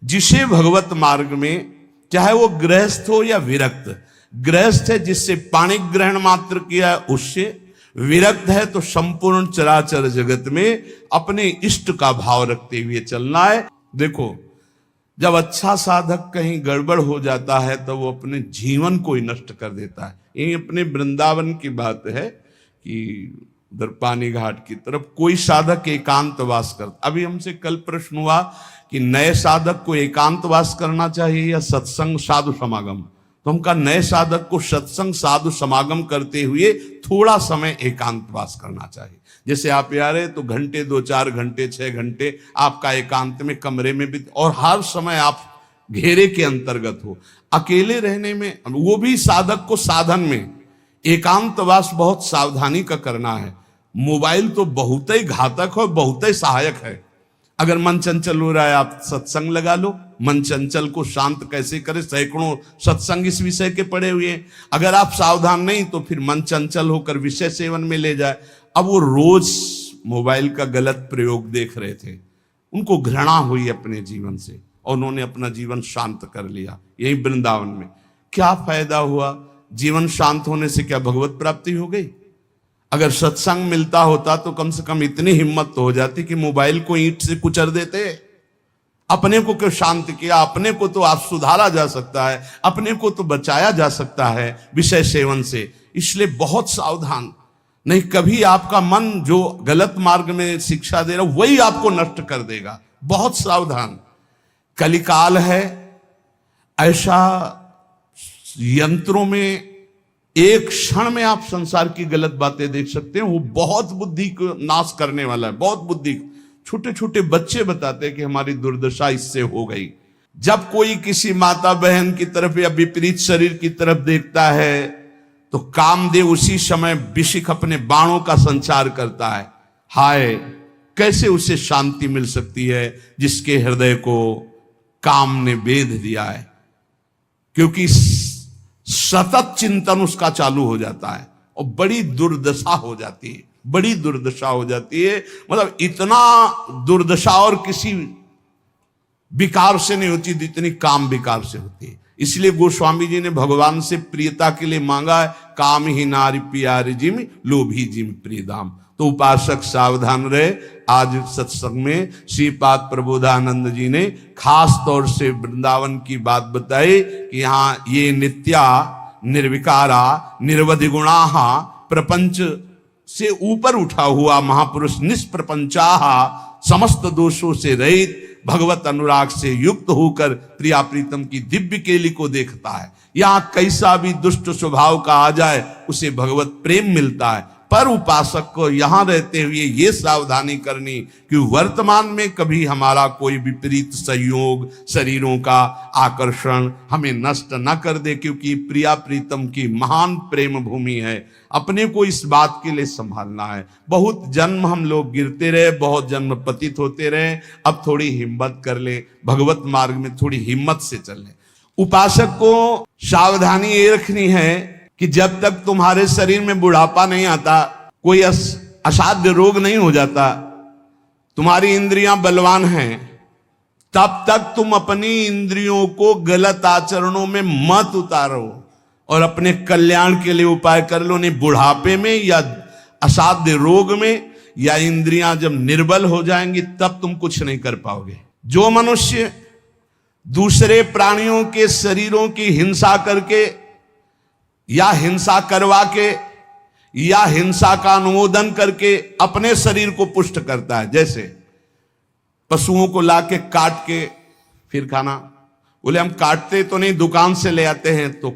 जिसे भगवत मार्ग में, चाहे वो गृहस्थ हो या विरक्त, गृहस्थ है जिससे पाणी ग्रहण मात्र किया है उससे, विरक्त है तो संपूर्ण चराचर जगत में अपने इष्ट का भाव रखते हुए चलना है। देखो, जब अच्छा साधक कहीं गड़बड़ हो जाता है तो वो अपने जीवन को ही नष्ट कर देता है। यही अपने वृंदावन की बात है कि उधर पानी घाट की तरफ कोई साधक एकांतवास करता। अभी हमसे कल प्रश्न हुआ कि नए साधक को एकांतवास करना चाहिए या सत्संग साधु समागम। तो हम कहा नए साधक को सत्संग साधु समागम करते हुए थोड़ा समय एकांतवास करना चाहिए। जैसे आप आ रहे तो घंटे 2-4 घंटे 6 घंटे आपका एकांत में कमरे में भी, और हर समय आप घेरे के अंतर्गत हो। अकेले रहने में, वो भी साधक को साधन में एकांतवास बहुत सावधानी का करना है। मोबाइल तो बहुत ही घातक है, बहुत ही सहायक है। अगर मन चंचल हो रहा है आप सत्संग लगा लो। मन चंचल को शांत कैसे करें, सैकड़ों सत्संग इस विषय के पड़े हुए हैं। अगर आप सावधान नहीं तो फिर मन चंचल होकर विषय सेवन में ले जाए। अब वो रोज मोबाइल का गलत प्रयोग देख रहे थे, उनको घृणा हुई अपने जीवन से और उन्होंने अपना जीवन शांत कर लिया यही वृंदावन में। क्या फायदा हुआ? जीवन शांत होने से क्या भगवत प्राप्ति हो गई? अगर सत्संग मिलता होता तो कम से कम इतनी हिम्मत तो हो जाती कि मोबाइल को ईंट से कुचल देते। अपने को क्यों शांत किया? अपने को तो आज सुधारा जा सकता है, अपने को तो बचाया जा सकता है विषय सेवन से। इसलिए बहुत सावधान, नहीं कभी आपका मन जो गलत मार्ग में शिक्षा दे रहा वही आपको नष्ट कर देगा। बहुत सावधान। कलिकाल है, ऐसा यंत्रों में एक क्षण में आप संसार की गलत बातें देख सकते हैं। वो बहुत बुद्धि को नाश करने वाला है, बहुत बुद्धि। छोटे छोटे बच्चे बताते हैं कि हमारी दुर्दशा इससे हो गई। जब कोई किसी माता बहन की तरफ या विपरीत शरीर की तरफ देखता है तो कामदेव उसी समय विशिख अपने बाणों का संचार करता है। हाय, कैसे उसे शांति मिल सकती है जिसके हृदय को काम ने बेध दिया है, क्योंकि सतत चिंतन उसका चालू हो जाता है और बड़ी दुर्दशा हो जाती है, बड़ी दुर्दशा हो जाती है। मतलब इतना दुर्दशा और किसी विकार से नहीं होती जितनी काम विकार से होती है। इसलिए गोस्वामी जी ने भगवान से प्रियता के लिए मांगा है, काम ही नारी प्यारी जिम लोभी जिम प्रियदाम। तो उपासक सावधान रहे। आज सत्संग में श्रीपाद प्रबोधानंद जी ने खास तौर से वृंदावन की बात बताई कि यहाँ ये नित्या निर्विकारा निरवधि गुणाहा प्रपंच से ऊपर उठा हुआ महापुरुष निष्प्रपंचाहा समस्त दोषों से रहित भगवत अनुराग से युक्त होकर प्रिया प्रीतम की दिव्य केली को देखता है। यहाँ कैसा भी दुष्ट स्वभाव का आ जाए उसे भगवत प्रेम मिलता है। पर उपासक को यहाँ रहते हुए ये सावधानी करनी कि वर्तमान में कभी हमारा कोई विपरीत संयोग, शरीरों का आकर्षण हमें नष्ट न कर दे, क्योंकि प्रिया प्रीतम की महान प्रेम भूमि है। अपने को इस बात के लिए संभालना है। बहुत जन्म हम लोग गिरते रहे, बहुत जन्म पतित होते रहे। अब थोड़ी हिम्मत कर ले, भगवत मार्ग में थोड़ी हिम्मत से चले। उपासक को सावधानी ये रखनी है कि जब तक तुम्हारे शरीर में बुढ़ापा नहीं आता, कोई असाध्य रोग नहीं हो जाता, तुम्हारी इंद्रियां बलवान हैं, तब तक तुम अपनी इंद्रियों को गलत आचरणों में मत उतारो और अपने कल्याण के लिए उपाय कर लो। नहीं बुढ़ापे में या असाध्य रोग में या इंद्रियां जब निर्बल हो जाएंगी तब तुम कुछ नहीं कर पाओगे। जो मनुष्य दूसरे प्राणियों के शरीरों की हिंसा करके या हिंसा करवा के या हिंसा का अनुमोदन करके अपने शरीर को पुष्ट करता है, जैसे पशुओं को लाके काट के फिर खाना, बोले हम काटते तो नहीं, दुकान से ले आते हैं। तो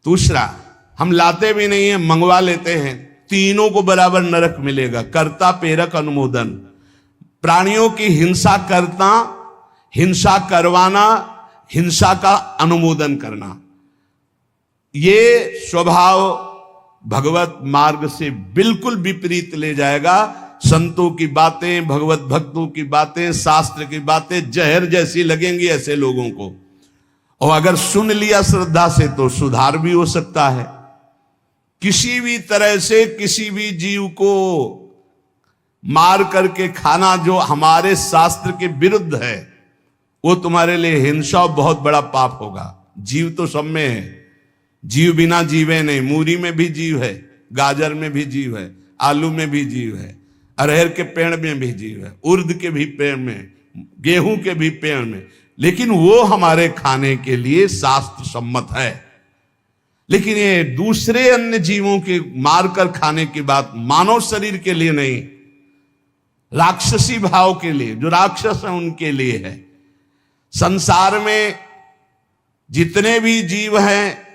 दूसरा, हम लाते भी नहीं है, मंगवा लेते हैं। तीनों को बराबर नरक मिलेगा। कर्ता प्रेरक अनुमोदन। प्राणियों की हिंसा करना, हिंसा करवाना, हिंसा का अनुमोदन करना, ये स्वभाव भगवत मार्ग से बिल्कुल विपरीत ले जाएगा। संतों की बातें, भगवत भक्तों की बातें, शास्त्र की बातें जहर जैसी लगेंगी ऐसे लोगों को। और अगर सुन लिया श्रद्धा से तो सुधार भी हो सकता है। किसी भी तरह से किसी भी जीव को मार करके खाना जो हमारे शास्त्र के विरुद्ध है, वो तुम्हारे लिए हिंसा और बहुत बड़ा पाप होगा। जीव तो सब में है, जीव बिना जीवे नहीं। मूरी में भी जीव है, गाजर में भी जीव है, आलू में भी जीव है, अरहर के पेड़ में भी जीव है, उर्द के भी पेड़ में, गेहूं के भी पेड़ में, लेकिन वो हमारे खाने के लिए शास्त्र सम्मत है। लेकिन ये दूसरे अन्य जीवों के मारकर खाने की बात मानव शरीर के लिए नहीं, राक्षसी भाव के लिए, जो राक्षस हैं उनके लिए है। संसार में जितने भी जीव हैं,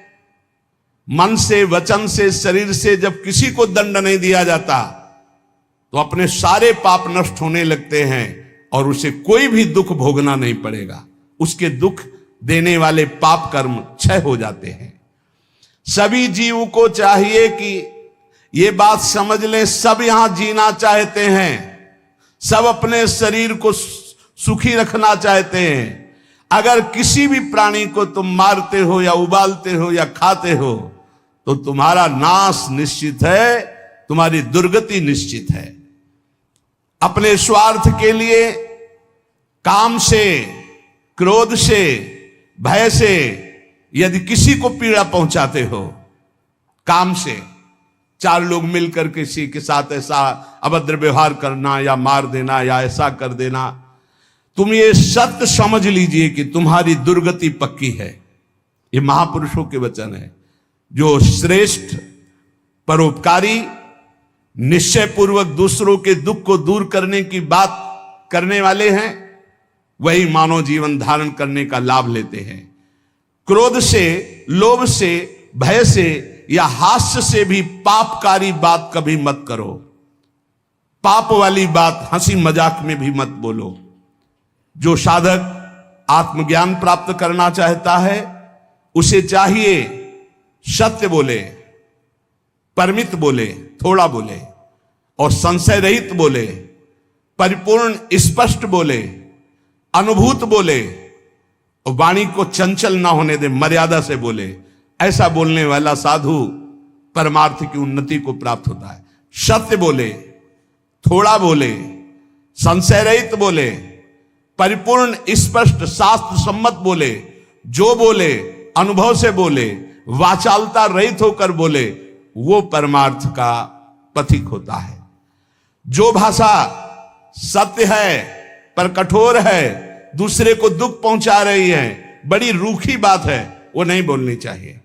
मन से, वचन से, शरीर से जब किसी को दंड नहीं दिया जाता तो अपने सारे पाप नष्ट होने लगते हैं और उसे कोई भी दुख भोगना नहीं पड़ेगा। उसके दुख देने वाले पाप कर्म क्षय हो जाते हैं। सभी जीव को चाहिए कि ये बात समझ लें, सब यहां जीना चाहते हैं, सब अपने शरीर को सुखी रखना चाहते हैं। अगर किसी भी प्राणी को तुम मारते हो या उबालते हो या खाते हो तो तुम्हारा नाश निश्चित है, तुम्हारी दुर्गति निश्चित है। अपने स्वार्थ के लिए, काम से, क्रोध से, भय से यदि किसी को पीड़ा पहुंचाते हो, काम से, चार लोग मिलकर किसी के साथ ऐसा अभद्र व्यवहार करना या मार देना या ऐसा कर देना, तुम ये सत्य समझ लीजिए कि तुम्हारी दुर्गति पक्की है। ये महापुरुषों के वचन है। जो श्रेष्ठ, परोपकारी, निश्चय पूर्वक दूसरों के दुख को दूर करने की बात करने वाले हैं, वही मानव जीवन धारण करने का लाभ लेते हैं। क्रोध से, लोभ से, भय से या हास्य से भी पापकारी बात कभी मत करो। पाप वाली बात हंसी मजाक में भी मत बोलो। जो साधक आत्मज्ञान प्राप्त करना चाहता है उसे चाहिए सत्य बोले, परमित बोले, थोड़ा बोले और संशय रहित बोले, परिपूर्ण स्पष्ट बोले, अनुभूत बोले और वाणी को चंचल ना होने दे, मर्यादा से बोले। ऐसा बोलने वाला साधु परमार्थ की उन्नति को प्राप्त होता है। सत्य बोले, थोड़ा बोले, संशय रहित बोले, परिपूर्ण स्पष्ट शास्त्र सम्मत बोले, जो बोले अनुभव से बोले, वाचालता रहित होकर बोले, वो परमार्थ का पथिक होता है। जो भाषा सत्य है पर कठोर है, दूसरे को दुख पहुंचा रही है, बड़ी रूखी बात है, वो नहीं बोलनी चाहिए।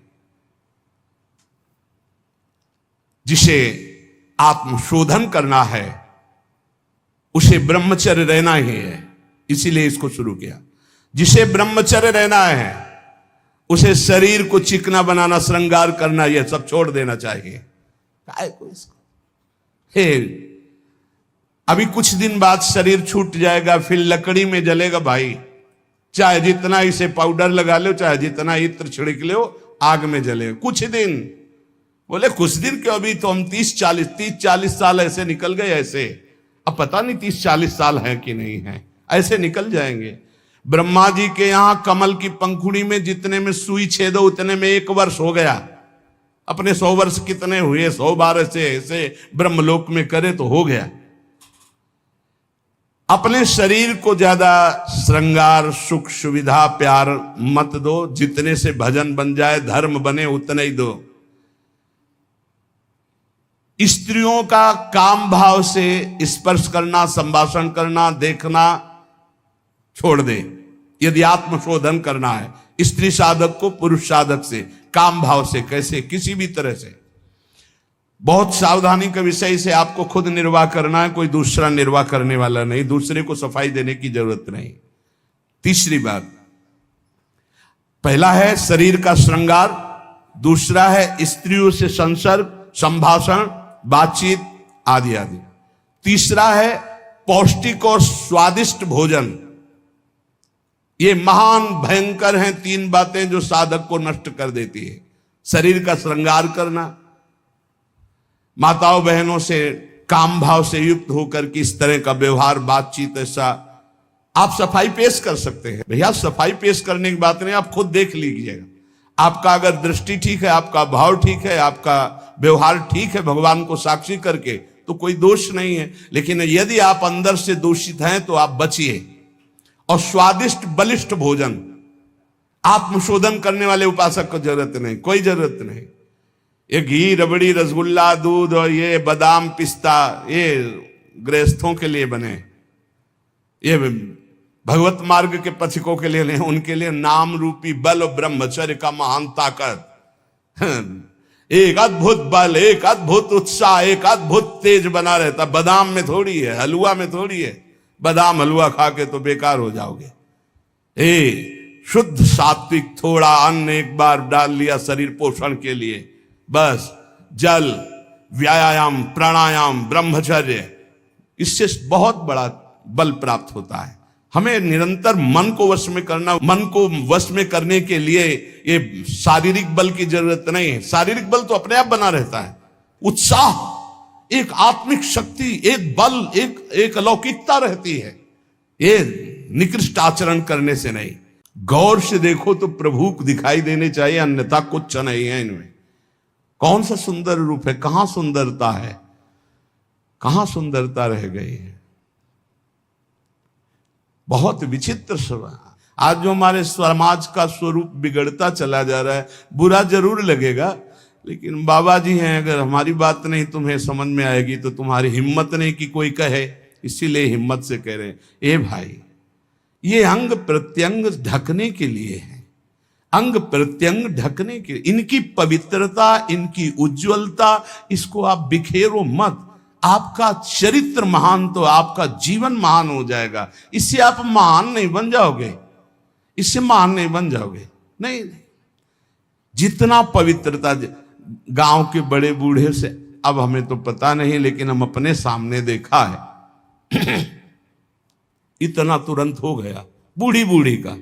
जिसे आत्मशोधन करना है उसे ब्रह्मचर्य रहना ही है, इसीलिए इसको शुरू किया। जिसे ब्रह्मचर्य रहना है उसे शरीर को चिकना बनाना, श्रृंगार करना, यह सब छोड़ देना चाहिए। काय को इसको अभी कुछ दिन बाद शरीर छूट जाएगा, फिर लकड़ी में जलेगा भाई। चाहे जितना इसे पाउडर लगा लो, चाहे जितना इत्र छिड़क लो, आग में जलेगा कुछ दिन। बोले कुछ दिन क्यों, अभी तो हम 30-40 साल ऐसे निकल गए। ऐसे अब पता नहीं 30-40 साल है कि नहीं है, ऐसे निकल जाएंगे। ब्रह्मा जी के यहां कमल की पंखुड़ी में जितने में सुई छेदो उतने में 1 वर्ष हो गया। अपने 100 वर्ष कितने हुए, 100 बार ऐसे ब्रह्मलोक में करे तो हो गया। अपने शरीर को ज्यादा श्रृंगार, सुख, सुविधा, प्यार मत दो। जितने से भजन बन जाए, धर्म बने, उतने ही दो। स्त्रियों का काम भाव से स्पर्श करना, संभाषण करना, देखना छोड़ दे। यदि आत्मशोधन करना है स्त्री साधक को पुरुष साधक से, काम भाव से, कैसे, किसी भी तरह से, बहुत सावधानी का विषय से आपको खुद निर्वाह करना है, कोई दूसरा निर्वाह करने वाला नहीं, दूसरे को सफाई देने की जरूरत नहीं। तीसरी बात, पहला है शरीर का श्रृंगार, दूसरा है स्त्रियों से संसर्ग, संभाषण, बातचीत आदि आदि। तीसरा है पौष्टिक और स्वादिष्ट भोजन। ये महान भयंकर हैं 3 बातें जो साधक को नष्ट कर देती है। शरीर का श्रृंगार करना, माताओं बहनों से काम भाव से युक्त होकर के इस तरह का व्यवहार, बातचीत, ऐसा आप सफाई पेश कर सकते हैं। भैया सफाई पेश करने की बात नहीं, आप खुद देख लीजिएगा। आपका अगर दृष्टि ठीक है, आपका भाव ठीक है, आपका व्यवहार ठीक है, भगवान को साक्षी करके, तो कोई दोष नहीं है। लेकिन यदि आप अंदर से दूषित हैं तो आप बचिए। और स्वादिष्ट बलिष्ठ भोजन। आत्मशोधन करने वाले उपासक को जरूरत नहीं, कोई जरूरत नहीं। ये घी, रबड़ी, रसगुल्ला, दूध और ये बादाम, पिस्ता, ये गृहस्थों के लिए बने, ये भगवत मार्ग के पथिकों के लिए नहीं। उनके लिए नाम रूपी बल और ब्रह्मचर्य का महान ताकत, एक अद्भुत बल, एक अद्भुत उत्साह, एक अद्भुत तेज बना रहता। बादाम में थोड़ी है, हलवा में थोड़ी है। बादाम हलवा खा के तो बेकार हो जाओगे। शुद्ध सात्विक थोड़ा अन्न एक बार डाल लिया शरीर पोषण के लिए, बस जल, व्यायाम, प्राणायाम, ब्रह्मचर्य, इससे बहुत बड़ा बल प्राप्त होता है। हमें निरंतर मन को वश में करना, मन को वश में करने के लिए ये शारीरिक बल की जरूरत नहीं है। शारीरिक बल तो अपने आप बना रहता है। उत्साह, एक आत्मिक शक्ति, एक बल, एक अलौकिकता रहती है, ये निकृष्ट आचरण करने से नहीं। गौर से देखो तो प्रभु दिखाई देने चाहिए, अन्यथा कुछ नहीं है इनमें। कौन सा सुंदर रूप है, कहां सुंदरता है, कहां सुंदरता रह गई है। बहुत विचित्र स्वभाव। आज जो हमारे समाज का स्वरूप बिगड़ता चला जा रहा है, बुरा जरूर लगेगा, लेकिन बाबा जी हैं, अगर हमारी बात नहीं तुम्हें समझ में आएगी तो तुम्हारी हिम्मत नहीं कि कोई कहे, इसीलिए हिम्मत से कह रहे हैं। ए भाई, ये अंग प्रत्यंग ढकने के लिए है, अंग प्रत्यंग ढकने के लिए। इनकी पवित्रता, इनकी उज्जवलता, इसको आप बिखेरो मत। आपका चरित्र महान तो आपका जीवन महान हो जाएगा। इससे आप महान नहीं बन जाओगे, इससे महान नहीं बन जाओगे। नहीं, जितना पवित्रता, गांव के बड़े बूढ़े से, अब हमें तो पता नहीं, लेकिन हम अपने सामने देखा है, इतना तुरंत हो गया। बूढ़ी बूढ़ी का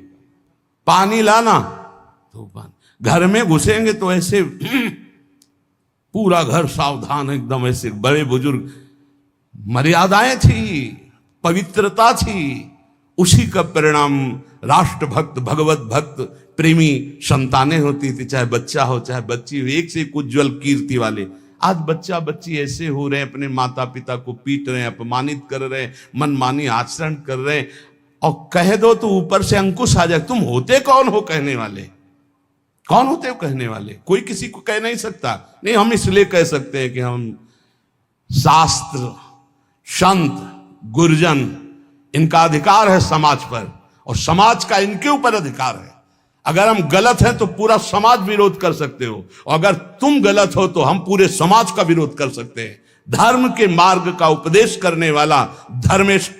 पानी लाना तो पानी, घर में घुसेंगे तो ऐसे पूरा घर सावधान, एकदम ऐसे बड़े बुजुर्ग। मर्यादाएं थी, पवित्रता थी, उसी का परिणाम राष्ट्र भक्त, भगवत भक्त, प्रेमी संतानें होती थी, चाहे बच्चा हो चाहे बच्ची हो, एक से एक उज्जवल कीर्ति वाले। आज बच्चा बच्ची ऐसे हो रहे हैं, अपने माता पिता को पीट रहे हैं, अपमानित कर रहे हैं, मनमानी आचरण कर रहे हैं, और कह दो तो ऊपर से अंकुश आ जाए। तुम होते कौन हो कहने वाले? कौन होते हो कहने वाले? कोई किसी को कह नहीं सकता। नहीं, हम इसलिए कह सकते हैं कि हम शास्त्र, संत, गुरुजन, इनका अधिकार है समाज पर, और समाज का इनके ऊपर अधिकार है। अगर हम गलत हैं तो पूरा समाज विरोध कर सकते हो, और अगर तुम गलत हो तो हम पूरे समाज का विरोध कर सकते हैं। धर्म के मार्ग का उपदेश करने वाला धर्मेश,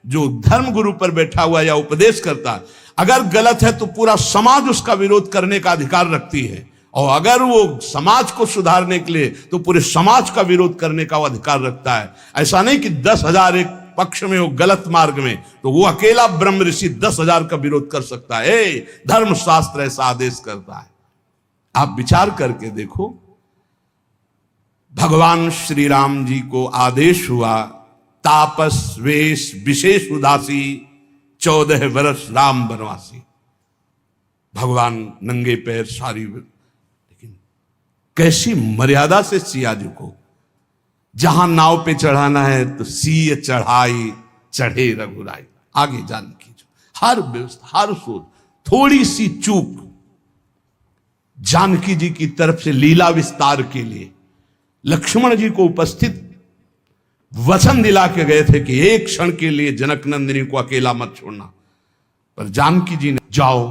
जो धर्म गुरु पर बैठा हुआ या उपदेश करता, अगर गलत है तो पूरा समाज उसका विरोध करने का अधिकार रखती है, और अगर वो समाज को सुधारने के लिए तो पूरे समाज का विरोध करने का वो अधिकार रखता है। ऐसा नहीं कि 10,000 एक पक्ष में हो गलत मार्ग में, तो वो अकेला ब्रह्म ऋषि 10,000 का विरोध कर सकता है। धर्म शास्त्र ऐसा आदेश करता है। आप विचार करके देखो, भगवान श्री राम जी को आदेश हुआ, तापस वेश विशेष उदासी, 14 वर्ष राम वनवासी। भगवान नंगे पैर सारी, लेकिन कैसी मर्यादा से सिया जी को, जहां नाव पे चढ़ाना है तो सीय चढ़ाई, चढ़े रघुराई। आगे जानकी जो हर व्यवस्था, हर सोच, थोड़ी सी चूक जानकी जी की तरफ से लीला विस्तार के लिए लक्ष्मण जी को उपस्थित वचन दिला के गए थे कि एक क्षण के लिए जनक नंदिनी को अकेला मत छोड़ना, पर जानकी जी ने जाओ,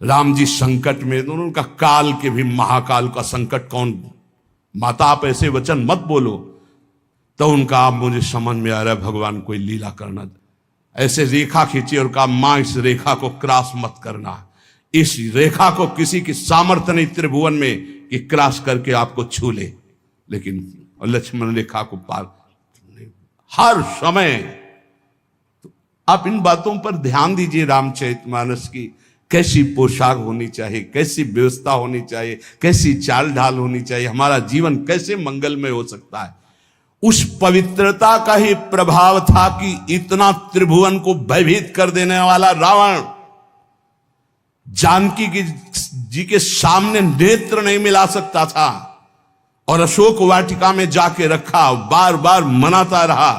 राम जी संकट में, दोनों का काल के भी महाकाल का संकट कौन, माता आप ऐसे वचन मत बोलो। तो उनका, आप मुझे समझ में आ रहा है भगवान कोई लीला करना, ऐसे रेखा खींची और कहा मां इस रेखा को क्रॉस मत करना, इस रेखा को किसी की सामर्थ्य नहीं त्रिभुवन में कि क्रॉस करके आपको छू ले। लेकिन लक्ष्मण रेखा को पार हर समय। तो आप इन बातों पर ध्यान दीजिए। रामचरितमानस की कैसी पोशाक होनी चाहिए, कैसी व्यवस्था होनी चाहिए, कैसी चाल ढाल होनी चाहिए, हमारा जीवन कैसे मंगलमय हो सकता है। उस पवित्रता का ही प्रभाव था कि इतना त्रिभुवन को भयभीत कर देने वाला रावण जानकी जी के सामने नेत्र नहीं मिला सकता था, और अशोक वाटिका में जाके रखा, बार बार मनाता रहा,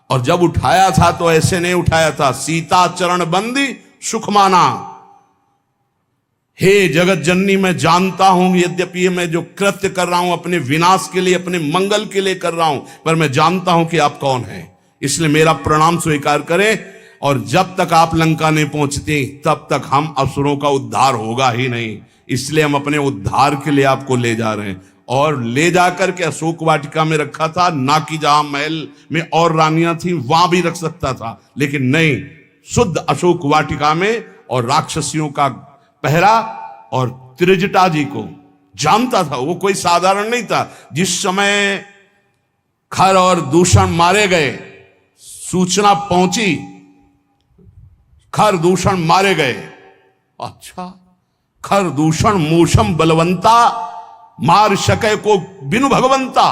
और जब उठाया था तो ऐसे नहीं उठाया था, सीता चरण बंदी सुख माना। हे जगत जननी, मैं जानता हूं यद्यपि ये मैं जो कृत्य कर रहा हूं अपने विनाश के लिए, अपने मंगल के लिए कर रहा हूं, पर मैं जानता हूं कि आप कौन हैं, इसलिए मेरा प्रणाम स्वीकार करें। और जब तक आप लंका नहीं पहुंचते तब तक हम असुरों का उद्धार होगा ही नहीं, इसलिए हम अपने उद्धार के लिए आपको ले जा रहे हैं। और ले जाकर के अशोक वाटिका में रखा था, ना कि जहां महल में और रानियां थी वहां भी रख सकता था, लेकिन नहीं, शुद्ध अशोक वाटिका में। और राक्षसियों का पहरा, और त्रिजटा जी को जानता था, वो कोई साधारण नहीं था। जिस समय खर और दूषण मारे गए, सूचना पहुंची खर दूषण मारे गए, अच्छा, खर दूषण मूषम बलवंता मार सके को बिनु भगवंता,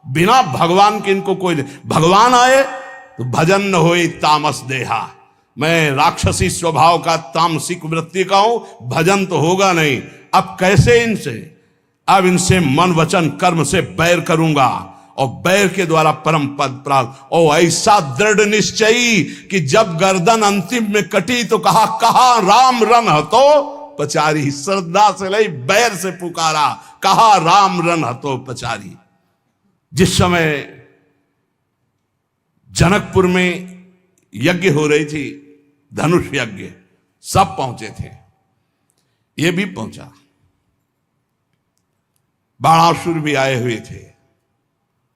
बिना भगवान के इनको कोई, भगवान आए तो भजन न होए तामस देहा। मैं राक्षसी स्वभाव का, तामसिक वृत्ति का हूं, भजन तो होगा नहीं। अब कैसे इनसे, अब इनसे मन वचन कर्म से बैर करूंगा, और बैर के द्वारा परम पद प्राप्त। और ऐसा दृढ़ निश्चयी कि जब गर्दन अंतिम में कटी तो कहा राम रन हतो पचारी, श्रद्धा से लई बैर से पुकारा, कहा राम रन हतो पचारी। जिस समय जनकपुर में यज्ञ हो रही थी, धनुष यज्ञ, सब पहुंचे थे, ये भी पहुंचा, बाणासुर भी आए हुए थे,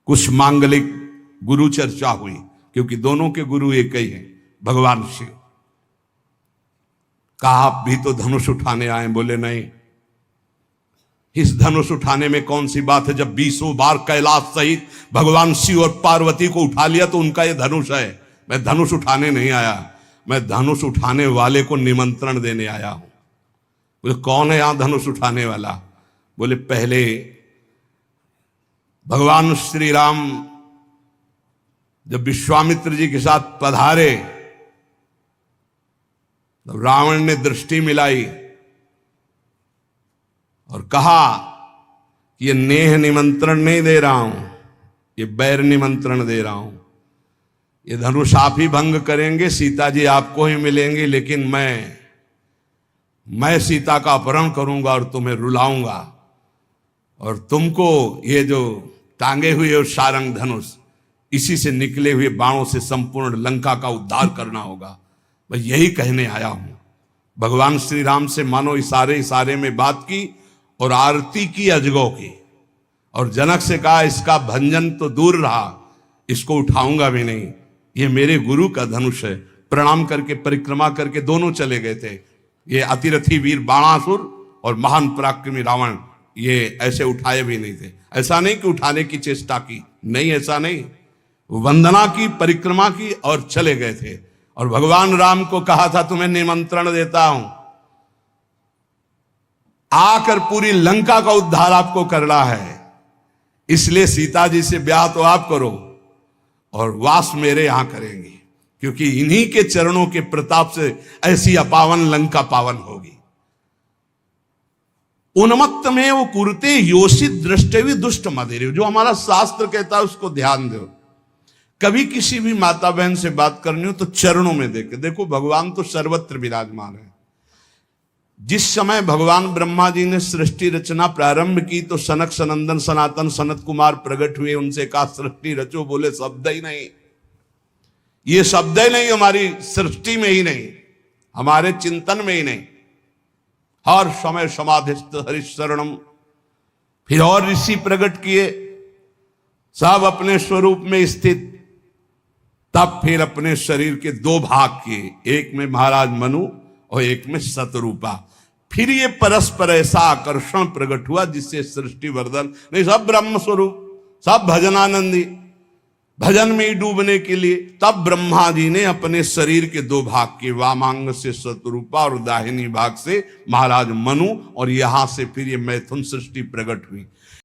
कुछ मांगलिक गुरु चर्चा हुई, क्योंकि दोनों के गुरु एक ही हैं, भगवान शिव। कहा आप भी तो धनुष उठाने आए, बोले नहीं, इस धनुष उठाने में कौन सी बात है, जब 20 बार कैलाश सहित भगवान शिव और पार्वती को उठा लिया तो उनका ये धनुष है। मैं धनुष उठाने नहीं आया, मैं धनुष उठाने वाले को निमंत्रण देने आया हूं। बोले कौन है यहां धनुष उठाने वाला? बोले पहले भगवान श्री राम जब विश्वामित्र जी के साथ पधारे तो रावण ने दृष्टि मिलाई और कहा कि ये नेह निमंत्रण नहीं दे रहा हूं, ये बैर निमंत्रण दे रहा हूं। ये धनुष आप ही भंग करेंगे, सीता जी आपको ही मिलेंगे, लेकिन मैं सीता का अपहरण करूंगा और तुम्हें रुलाऊंगा, और तुमको ये जो टांगे हुए और सारंग धनुष, इसी से निकले हुए बाणों से संपूर्ण लंका का उद्धार करना होगा। मैं यही कहने आया हूं। भगवान श्री राम से मानो इशारे में बात की और आरती की अजगौ की, और जनक से कहा इसका भंजन तो दूर रहा, इसको उठाऊंगा भी नहीं, ये मेरे गुरु का धनुष है। प्रणाम करके परिक्रमा करके दोनों चले गए थे। ये अतिरथी वीर बाणासुर और महान पराक्रमी रावण, ये ऐसे उठाए भी नहीं थे। ऐसा नहीं कि उठाने की चेष्टा की, नहीं, ऐसा नहीं, वंदना की, परिक्रमा की और चले गए थे। और भगवान राम को कहा था तुम्हें निमंत्रण देता हूं, आकर पूरी लंका का उद्धार आपको करना है, इसलिए सीता जी से ब्याह तो आप करो और वास मेरे यहां करेंगे, क्योंकि इन्हीं के चरणों के प्रताप से ऐसी अपावन लंका पावन होगी। उन्मत्त में वो कुरते योषित दृष्टि दुष्ट मदेरे, जो हमारा शास्त्र कहता है उसको ध्यान दो। कभी किसी भी माता बहन से बात करनी हो तो चरणों में देखो, भगवान तो सर्वत्र विराजमान है। जिस समय भगवान ब्रह्मा जी ने सृष्टि रचना प्रारंभ की तो सनक सनंदन सनातन सनत कुमार प्रकट हुए, उनसे कहा सृष्टि रचो, बोले शब्द ही नहीं, ये शब्द ही नहीं, हमारी सृष्टि में ही नहीं, हमारे चिंतन में ही नहीं। हर समय समाधिस्थ हरिशरणम। फिर और ऋषि प्रकट किए, सब अपने स्वरूप में स्थित। तब फिर अपने शरीर के 2 भाग किए, एक में महाराज मनु और एक में शतरूपा। फिर ये परस्पर ऐसा आकर्षण प्रकट हुआ जिससे सृष्टि वर्धन नहीं, सब ब्रह्म स्वरूप, सब भजनानंदी, भजन में ही डूबने के लिए। तब ब्रह्मा जी ने अपने शरीर के 2 भाग किए, वामांग से शतरूपा और दाहिनी भाग से महाराज मनु, और यहां से फिर ये मैथुन सृष्टि प्रकट हुई।